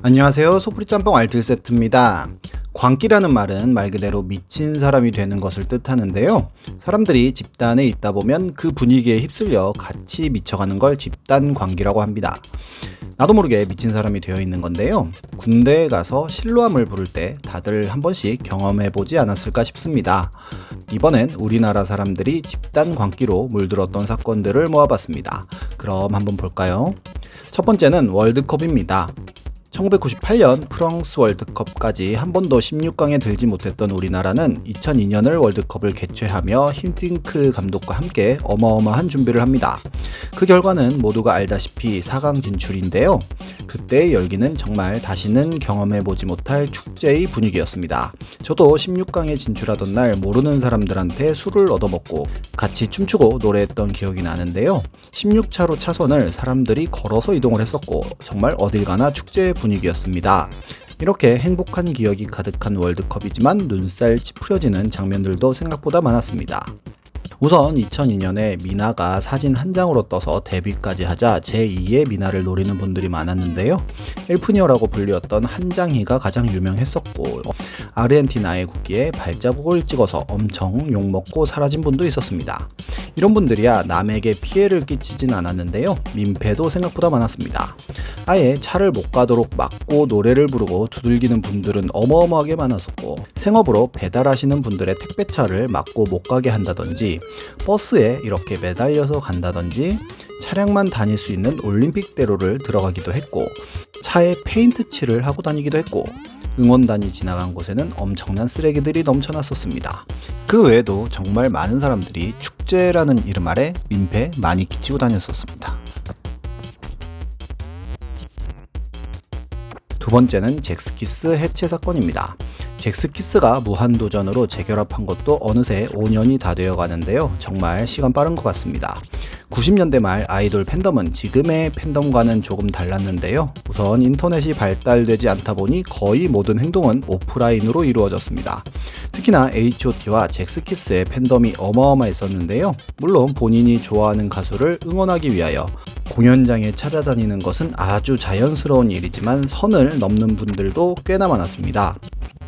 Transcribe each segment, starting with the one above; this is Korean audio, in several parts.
안녕하세요. 소프리 짬뽕 알뜰 세트입니다. 광기라는 말은 말 그대로 미친 사람이 되는 것을 뜻하는데요. 사람들이 집단에 있다 보면 그 분위기에 휩쓸려 같이 미쳐가는 걸 집단 광기라고 합니다. 나도 모르게 미친 사람이 되어 있는 건데요. 군대에 가서 실로함을 부를 때 다들 한 번씩 경험해 보지 않았을까 싶습니다. 이번엔 우리나라 사람들이 집단 광기로 물들었던 사건들을 모아봤습니다. 그럼 한번 볼까요? 첫 번째는 월드컵입니다. 1998년 프랑스 월드컵까지 한 번도 16강에 들지 못했던 우리나라는 2002년을 월드컵을 개최하며 힌딩크 감독과 함께 어마어마한 준비를 합니다. 그 결과는 모두가 알다시피 4강 진출인데요. 그때의 열기는 정말 다시는 경험해보지 못할 축제의 분위기였습니다. 저도 16강에 진출하던 날 모르는 사람들한테 술을 얻어먹고 같이 춤추고 노래했던 기억이 나는데요. 16차로 차선을 사람들이 걸어서 이동을 했었고 정말 어딜 가나 축제의 분위기였습니다. 이렇게 행복한 기억이 가득한 월드컵이지만 눈살 찌푸려지는 장면들도 생각보다 많았습니다. 우선 2002년에 미나가 사진 한 장으로 떠서 데뷔까지 하자 제2의 미나를 노리는 분들이 많았는데요. 엘프니어라고 불리웠던 한장희가 가장 유명했었고 아르헨티나의 국기에 발자국을 찍어서 엄청 욕먹고 사라진 분도 있었습니다. 이런 분들이야 남에게 피해를 끼치진 않았는데요. 민폐도 생각보다 많았습니다. 아예 차를 못 가도록 막고 노래를 부르고 두들기는 분들은 어마어마하게 많았었고 생업으로 배달하시는 분들의 택배차를 막고 못 가게 한다든지 버스에 이렇게 매달려서 간다든지 차량만 다닐 수 있는 올림픽대로를 들어가기도 했고 차에 페인트 칠을 하고 다니기도 했고 응원단이 지나간 곳에는 엄청난 쓰레기들이 넘쳐났었습니다. 그 외에도 정말 많은 사람들이 축제라는 이름 아래 민폐 많이 끼치고 다녔었습니다. 두 번째는 잭스키스 해체 사건입니다. 잭스키스가 무한도전으로 재결합한 것도 어느새 5년이 다 되어 가는데요. 정말 시간 빠른 것 같습니다. 90년대 말 아이돌 팬덤은 지금의 팬덤과는 조금 달랐는데요. 우선 인터넷이 발달되지 않다 보니 거의 모든 행동은 오프라인으로 이루어졌습니다. 특히나 H.O.T와 잭스키스의 팬덤이 어마어마했었는데요. 물론 본인이 좋아하는 가수를 응원하기 위하여 공연장에 찾아다니는 것은 아주 자연스러운 일이지만 선을 넘는 분들도 꽤나 많았습니다.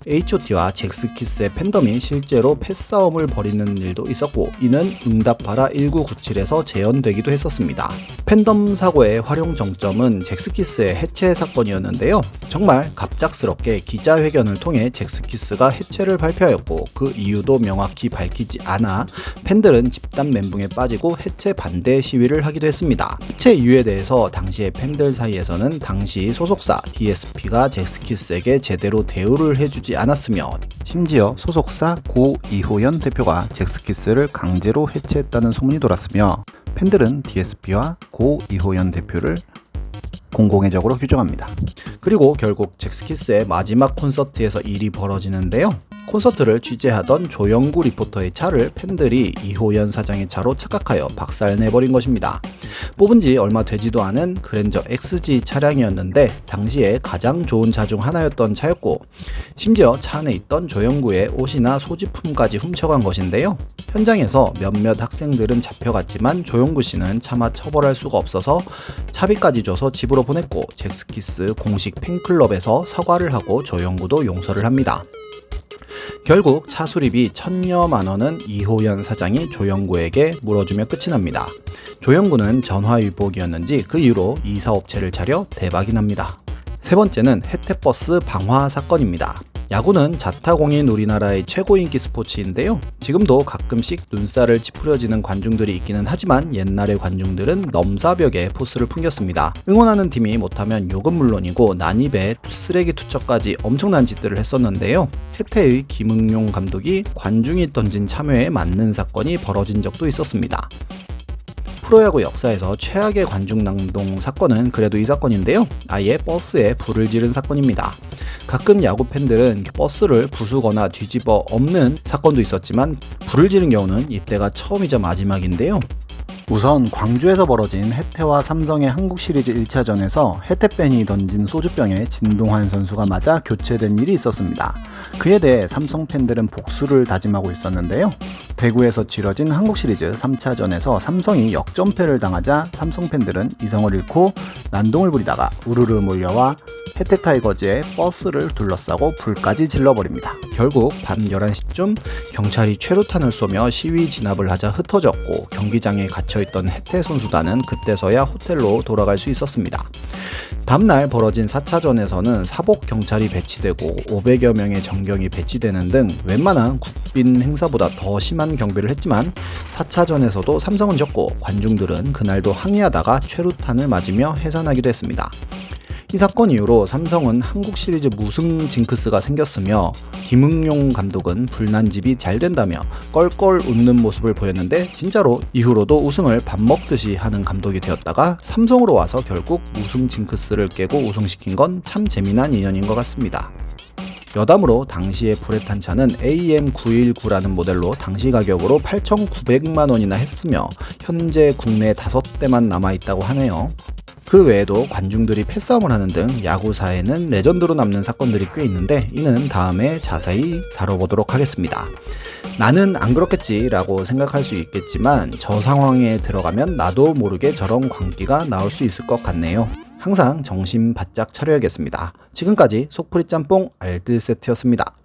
H.O.T와 잭스키스의 팬덤이 실제로 패싸움을 벌이는 일도 있었고 이는 응답하라 1997에서 재현되기도 했었습니다. 팬덤 사고의 활용 정점은 잭스키스의 해체 사건이었는데요. 정말 갑작스럽게 기자회견을 통해 잭스키스가 해체를 발표하였고 그 이유도 명확히 밝히지 않아 팬들은 집단 멘붕에 빠지고 해체 반대 시위를 하기도 했습니다. 해체 이유에 대해서 당시의 팬들 사이에서는 당시 소속사 DSP가 잭스키스에게 제대로 대우를 해주지 않았으며 심지어 소속사 고 이호연 대표가 잭스키스를 강제로 해체했다는 소문이 돌았으며 팬들은 DSP와 고 이호연 대표를 공공의 적으로 규정합니다. 그리고 결국 잭스키스의 마지막 콘서트에서 일이 벌어지는데요. 콘서트를 취재하던 조영구 리포터의 차를 팬들이 이호연 사장의 차로 착각하여 박살내버린 것입니다. 뽑은 지 얼마 되지도 않은 그랜저 XG 차량이었는데 당시에 가장 좋은 차 중 하나였던 차였고 심지어 차 안에 있던 조영구의 옷이나 소지품까지 훔쳐간 것인데요. 현장에서 몇몇 학생들은 잡혀갔지만 조영구 씨는 차마 처벌할 수가 없어서 차비까지 줘서 집으로 보냈고 잭스키스 공식 팬클럽에서 사과를 하고 조영구도 용서를 합니다. 결국 차 수리비 1000여만 원은 이호연 사장이 조영구에게 물어주며 끝이 납니다. 조영구는 전화위복이었는지 그 이후로 이사업체를 차려 대박이 납니다. 세 번째는 혜태버스 방화 사건입니다. 야구는 자타공인 우리나라의 최고 인기 스포츠인데요. 지금도 가끔씩 눈살을 찌푸려지는 관중들이 있기는 하지만 옛날의 관중들은 넘사벽에 포스를 풍겼습니다. 응원하는 팀이 못하면 욕은 물론이고 난입에 쓰레기 투척까지 엄청난 짓들을 했었는데요. 혜태의 김응용 감독이 관중이 던진 참여에 맞는 사건이 벌어진 적도 있었습니다. 프로야구 역사에서 최악의 관중낭동 사건은 그래도 이 사건인데요. 아예 버스에 불을 지른 사건입니다. 가끔 야구 팬들은 버스를 부수거나 뒤집어 엎는 사건도 있었지만 불을 지른 경우는 이때가 처음이자 마지막인데요. 우선 광주에서 벌어진 혜태와 삼성의 한국 시리즈 1차전에서 혜태 팬이 던진 소주병에 진동환 선수가 맞아 교체된 일이 있었습니다. 그에 대해 삼성 팬들은 복수를 다짐하고 있었는데요. 대구에서 치러진 한국 시리즈 3차전에서 삼성이 역전패를 당하자 삼성 팬들은 이성을 잃고 난동을 부리다가 우르르 몰려와 해태 타이거즈의 버스를 둘러싸고 불까지 질러버립니다. 결국 밤 11시쯤 경찰이 최루탄을 쏘며 시위 진압을 하자 흩어졌고 경기장에 갇혀있던 해태 선수단은 그때서야 호텔로 돌아갈 수 있었습니다. 다음날 벌어진 4차전에서는 사복 경찰이 배치되고 500여 명의 정경이 배치되는 등 웬만한 국빈 행사보다 더 심한 경비를 했지만 4차전에서도 삼성은 졌고 관중들은 그날도 항의하다가 최루탄을 맞으며 해산하기도 했습니다. 이 사건 이후로 삼성은 한국 시리즈 무승 징크스가 생겼으며 김응용 감독은 불난집이 잘 된다며 껄껄 웃는 모습을 보였는데 진짜로 이후로도 우승을 밥 먹듯이 하는 감독이 되었다가 삼성으로 와서 결국 무승 징크스를 깨고 우승시킨 건 참 재미난 인연인 것 같습니다. 여담으로 당시에 불에 탄 차는 AM919라는 모델로 당시 가격으로 8,900만 원이나 했으며 현재 국내에 5대만 남아있다고 하네요. 그 외에도 관중들이 패싸움을 하는 등 야구사에는 레전드로 남는 사건들이 꽤 있는데 이는 다음에 자세히 다뤄보도록 하겠습니다. 나는 안 그렇겠지 라고 생각할 수 있겠지만 저 상황에 들어가면 나도 모르게 저런 광기가 나올 수 있을 것 같네요. 항상 정신 바짝 차려야겠습니다. 지금까지 속풀이 짬뽕 알뜰 세트였습니다.